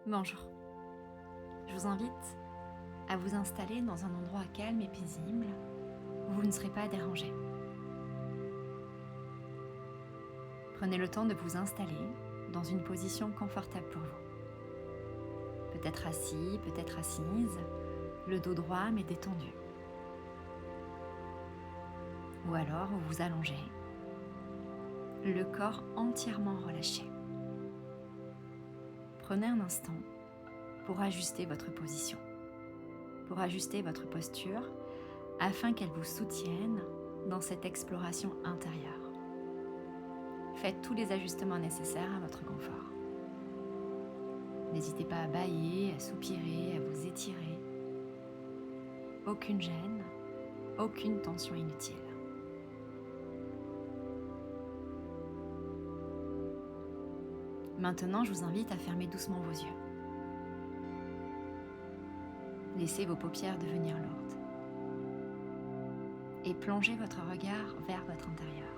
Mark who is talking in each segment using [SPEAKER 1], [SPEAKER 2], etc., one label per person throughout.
[SPEAKER 1] Bonjour, je vous invite à vous installer dans un endroit calme et paisible où vous ne serez pas dérangé. Prenez le temps de vous installer dans une position confortable pour vous. Peut-être assis, peut-être assise, le dos droit mais détendu. Ou alors vous vous allongez, le corps entièrement relâché. Prenez un instant pour ajuster votre position, pour ajuster votre posture afin qu'elle vous soutienne dans cette exploration intérieure. Faites tous les ajustements nécessaires à votre confort. N'hésitez pas à bâiller, à soupirer, à vous étirer. Aucune gêne, aucune tension inutile. Maintenant, je vous invite à fermer doucement vos yeux. Laissez vos paupières devenir lourdes. Et plongez votre regard vers votre intérieur.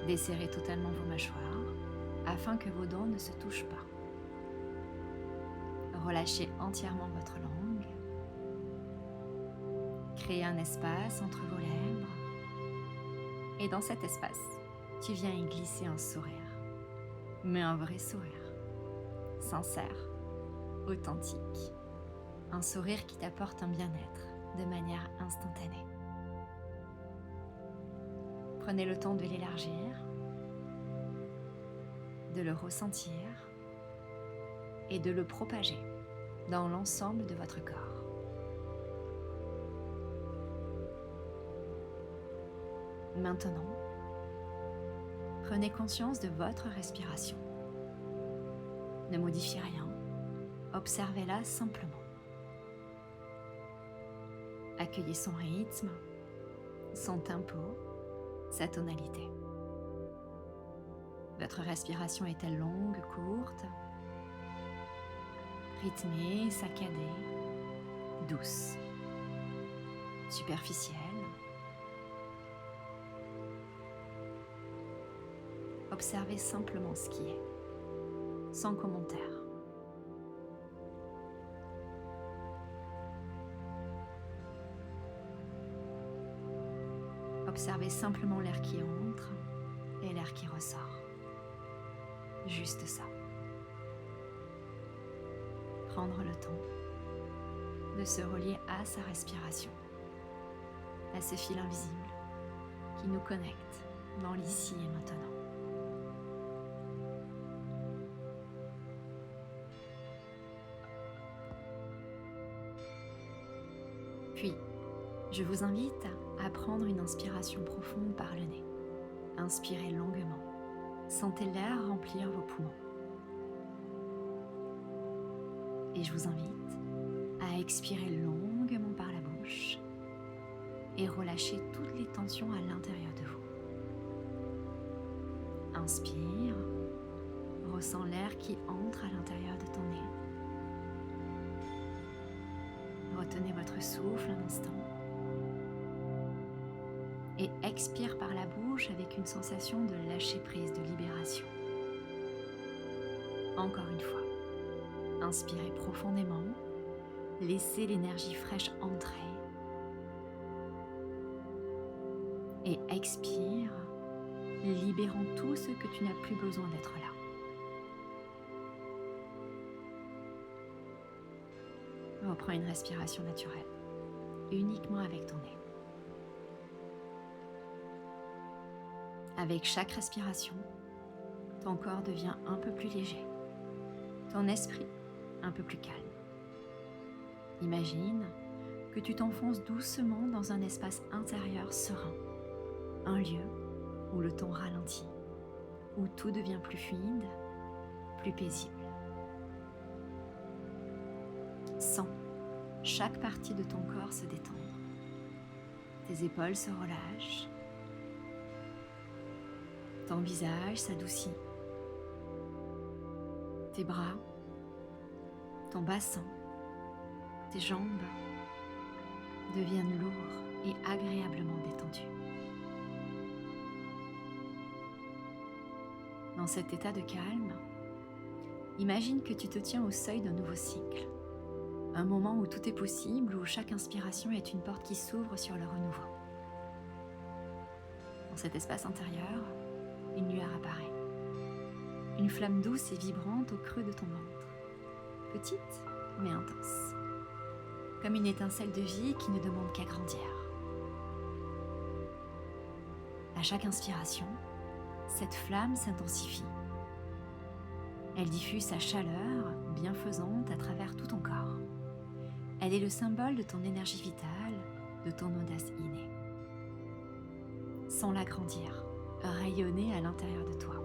[SPEAKER 1] Desserrez totalement vos mâchoires afin que vos dents ne se touchent pas. Relâchez entièrement votre langue. Créez un espace entre vos lèvres. Et dans cet espace, tu viens y glisser un sourire. Mais un vrai sourire. Sincère, authentique. Un sourire qui t'apporte un bien-être de manière instantanée. Prenez le temps de l'élargir, de le ressentir et de le propager dans l'ensemble de votre corps. Maintenant, prenez conscience de votre respiration. Ne modifiez rien, observez-la simplement. Accueillez son rythme, son tempo, sa tonalité. Votre respiration est-elle longue, courte, rythmée, saccadée, douce, superficielle? Observez simplement ce qui est, sans commentaire. Observez simplement l'air qui entre et l'air qui ressort. Juste ça. Prendre le temps de se relier à sa respiration, à ce fil invisible qui nous connecte dans l'ici et maintenant. Puis, je vous invite à prendre une inspiration profonde par le nez. Inspirez longuement. Sentez l'air remplir vos poumons. Et je vous invite à expirer longuement par la bouche et relâcher toutes les tensions à l'intérieur de vous. Inspire, ressens l'air qui entre à l'intérieur de ton nez. Retenez votre souffle un instant. Et expire par la bouche avec une sensation de lâcher prise, de libération. Encore une fois, inspirez profondément, laissez l'énergie fraîche entrer. Et expire, libérant tout ce que tu n'as plus besoin d'être là. Reprends une respiration naturelle, uniquement avec ton nez. Avec chaque respiration, ton corps devient un peu plus léger, ton esprit un peu plus calme. Imagine que tu t'enfonces doucement dans un espace intérieur serein, un lieu où le temps ralentit, où tout devient plus fluide, plus paisible. Sens chaque partie de ton corps se détendre. Tes épaules se relâchent. Ton visage s'adoucit. Tes bras, ton bassin, tes jambes deviennent lourds et agréablement détendus. Dans cet état de calme, imagine que tu te tiens au seuil d'un nouveau cycle, un moment où tout est possible, où chaque inspiration est une porte qui s'ouvre sur le renouveau. Dans cet espace intérieur, une lueur apparaît, une flamme douce et vibrante au creux de ton ventre, petite mais intense, comme une étincelle de vie qui ne demande qu'à grandir. À chaque inspiration, cette flamme s'intensifie. Elle diffuse sa chaleur bienfaisante à travers tout ton corps. Elle est le symbole de ton énergie vitale, de ton audace innée. Sens-la grandir, rayonner à l'intérieur de toi.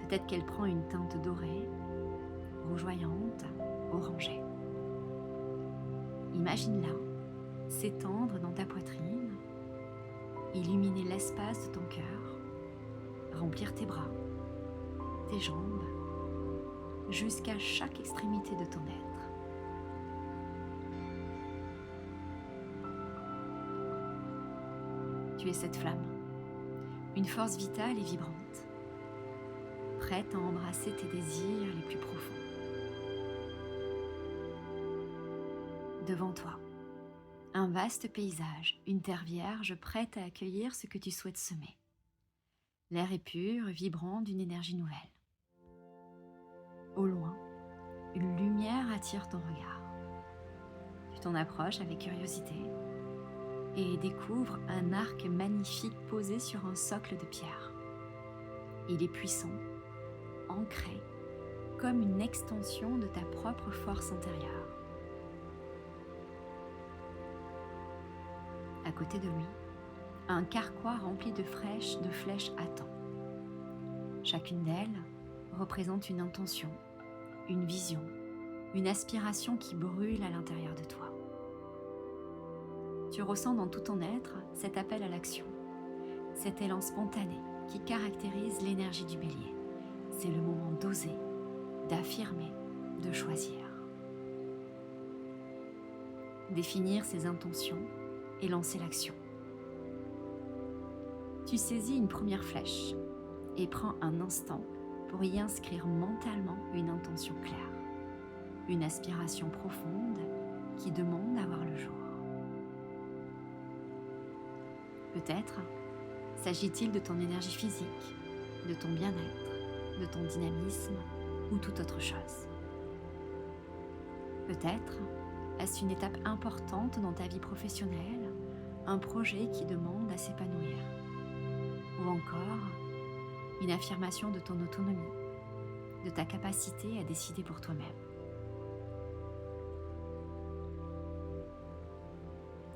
[SPEAKER 1] Peut-être qu'elle prend une teinte dorée, rougeoyante, orangée. Imagine-la s'étendre dans ta poitrine, illuminer l'espace de ton cœur, remplir tes bras, tes jambes, jusqu'à chaque extrémité de ton être. Tu es cette flamme, une force vitale et vibrante, prête à embrasser tes désirs les plus profonds. Devant toi, un vaste paysage, une terre vierge prête à accueillir ce que tu souhaites semer. L'air est pur, vibrant d'une énergie nouvelle. Au loin, une lumière attire ton regard. Tu t'en approches avec curiosité et découvres un arc magnifique posé sur un socle de pierre. Il est puissant, ancré, comme une extension de ta propre force intérieure. À côté de lui, un carquois rempli de flèches attend. Chacune d'elles représente une intention, une vision, une aspiration qui brûle à l'intérieur de toi. Tu ressens dans tout ton être cet appel à l'action, cet élan spontané qui caractérise l'énergie du bélier. C'est le moment d'oser, d'affirmer, de choisir. Définir ses intentions et lancer l'action. Tu saisis une première flèche et prends un instant pour y inscrire mentalement une intention claire, une aspiration profonde qui demande à voir le jour. Peut-être s'agit-il de ton énergie physique, de ton bien-être, de ton dynamisme ou toute autre chose. Peut-être est-ce une étape importante dans ta vie professionnelle, un projet qui demande à s'épanouir, ou encore une affirmation de ton autonomie, de ta capacité à décider pour toi-même.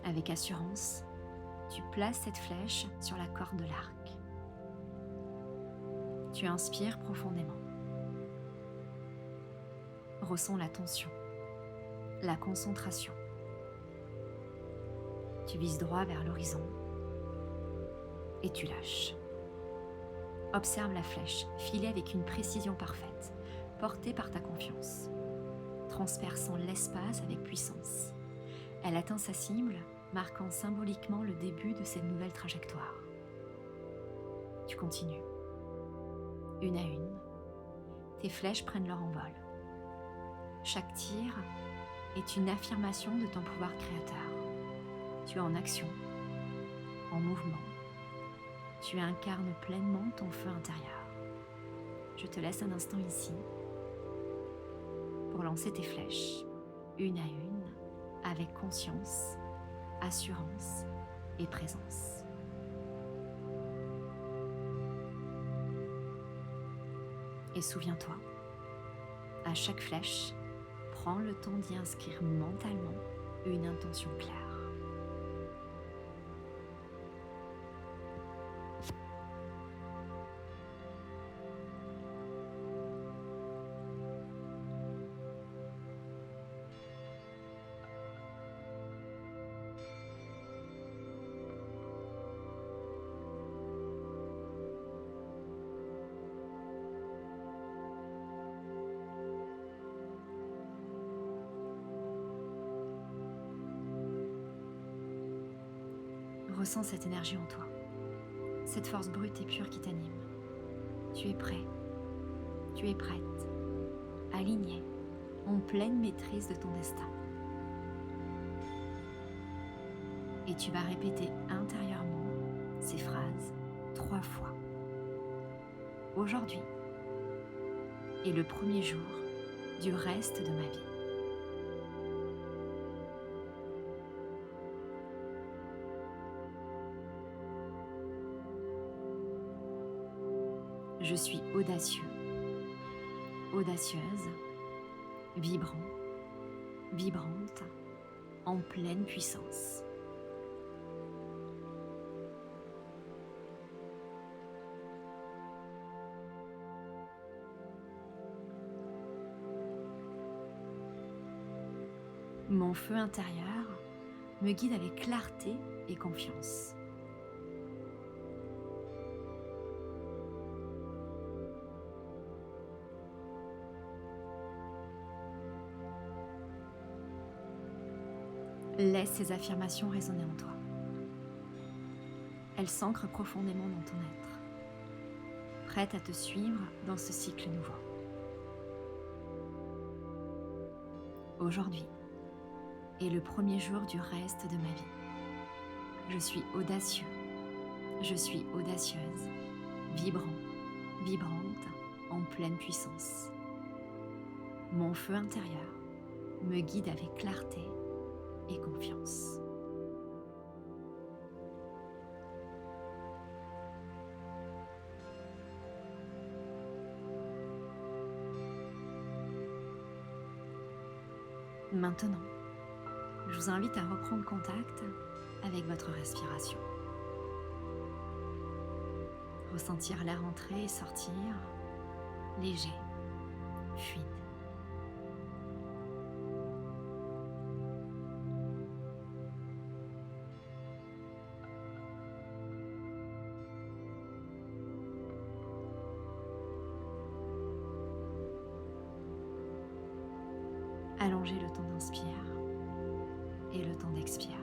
[SPEAKER 1] Avec assurance, tu places cette flèche sur la corde de l'arc. Tu inspires profondément. Ressens la tension, la concentration. Tu vises droit vers l'horizon et tu lâches. Observe la flèche filer avec une précision parfaite, portée par ta confiance, transperçant l'espace avec puissance. Elle atteint sa cible, marquant symboliquement le début de cette nouvelle trajectoire. Tu continues. Une à une, tes flèches prennent leur envol. Chaque tir est une affirmation de ton pouvoir créateur. Tu es en action, en mouvement. Tu incarnes pleinement ton feu intérieur. Je te laisse un instant ici pour lancer tes flèches, une à une, avec conscience, assurance et présence. Et souviens-toi, à chaque flèche, prends le temps d'y inscrire mentalement une intention claire. Ressens cette énergie en toi. cette force brute et pure qui t'anime. Tu es prêt, tu es prête, aligné, en pleine maîtrise de ton destin. Et tu vas répéter intérieurement ces phrases 3 fois. Aujourd'hui est le premier jour du reste de ma vie. Je suis audacieux, audacieuse, vibrant, vibrante, en pleine puissance. Mon feu intérieur me guide avec clarté et confiance. Laisse ces affirmations résonner en toi. Elles s'ancrent profondément dans ton être, prêtes à te suivre dans ce cycle nouveau. Aujourd'hui est le premier jour du reste de ma vie. Je suis audacieux, je suis audacieuse, vibrant, vibrante, en pleine puissance. Mon feu intérieur me guide avec clarté et confiance. Maintenant, je vous invite à reprendre contact avec votre respiration. Ressentir l'air entrer et sortir, léger, fluide. Allongez le temps d'inspire et le temps d'expire.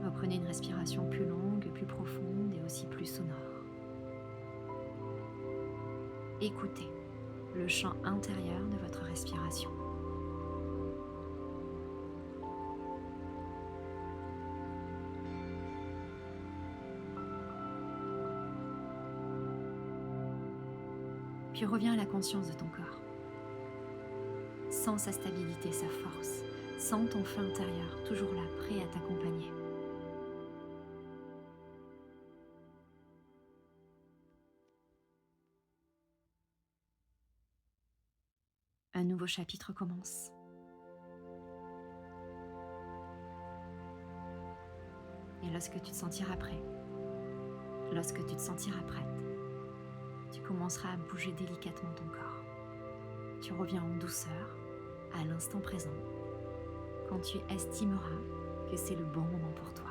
[SPEAKER 1] Reprenez une respiration plus longue, plus profonde et aussi plus sonore. Écoutez le chant intérieur de votre respiration. Puis reviens à la conscience de ton corps. Sens sa stabilité, sa force. Sens ton feu intérieur, toujours là, prêt à t'accompagner. Un nouveau chapitre commence. Et lorsque tu te sentiras prêt, lorsque tu te sentiras prête, tu commenceras à bouger délicatement ton corps. Tu reviens en douceur, à l'instant présent, quand tu estimeras que c'est le bon moment pour toi.